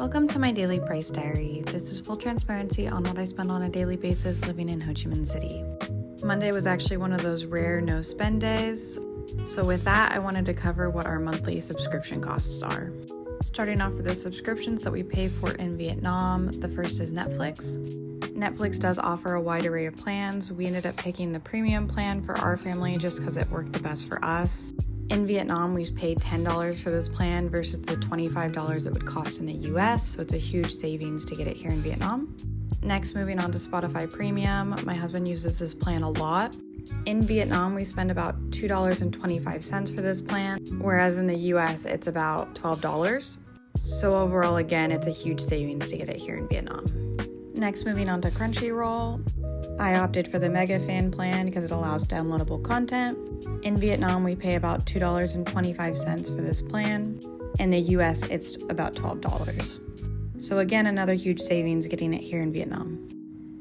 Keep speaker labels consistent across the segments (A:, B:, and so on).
A: Welcome to my daily price diary. This is full transparency on what I spend on a daily basis living in Ho Chi Minh City. Monday was actually one of those rare no spend days. So with that, I wanted to cover what our monthly subscription costs are. Starting off with the subscriptions that we pay for in Vietnam, the first is Netflix. Netflix does offer a wide array of plans. We ended up picking the premium plan for our family just because it worked the best for us. In Vietnam, we paid $10 for this plan versus the $25 it would cost in the US, so it's a huge savings to get it here in Vietnam. Next, moving on to Spotify Premium, my husband uses this plan a lot. In Vietnam, we spend about $2.25 for this plan, whereas in the US, it's about $12. So overall, again, it's a huge savings to get it here in Vietnam. Next, moving on to Crunchyroll, I opted for the Mega Fan plan because it allows downloadable content. In Vietnam, we pay about $2.25 for this plan. In the US, it's about $12. So again, another huge savings getting it here in Vietnam.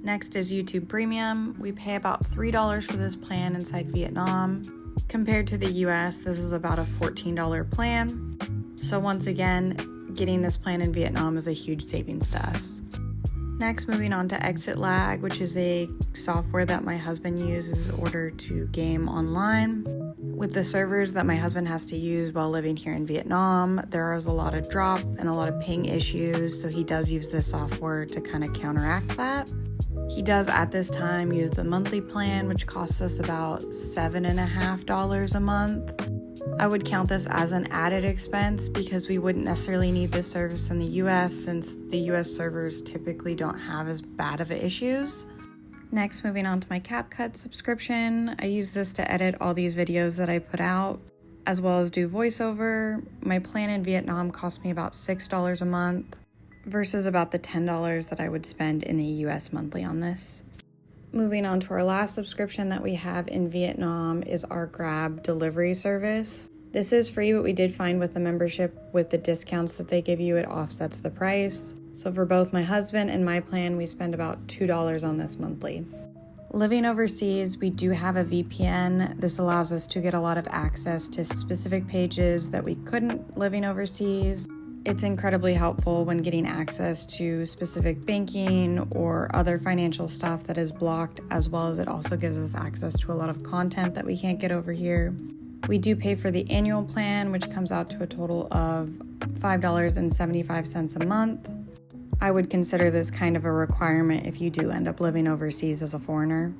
A: Next is YouTube Premium. We pay about $3 for this plan inside Vietnam. Compared to the US, this is about a $14 plan. So once again, getting this plan in Vietnam is a huge savings to us. Next, moving on to Exit Lag, which is a software that my husband uses in order to game online. With the servers that my husband has to use while living here in Vietnam, there is a lot of drop and a lot of ping issues, so he does use this software to kind of counteract that. He does at this time use the monthly plan, which costs us about $7.50 a month. I would count this as an added expense because we wouldn't necessarily need this service in the US since the US servers typically don't have as bad of issues. Next, moving on to my CapCut subscription. I use this to edit all these videos that I put out, as well as do voiceover. My plan in Vietnam cost me about $6 a month versus about the $10 that I would spend in the US monthly on this. Moving on to our last subscription that we have in Vietnam is our Grab delivery service. This is free, but we did find with the membership, with the discounts that they give you, it offsets the price. So for both my husband and my plan, we spend about $2 on this monthly. Living overseas, we do have a VPN. This allows us to get a lot of access to specific pages that we couldn't living overseas. It's incredibly helpful when getting access to specific banking or other financial stuff that is blocked, as well as it also gives us access to a lot of content that we can't get over here. We do pay for the annual plan, which comes out to a total of $5.75 a month. I would consider this kind of a requirement if you do end up living overseas as a foreigner.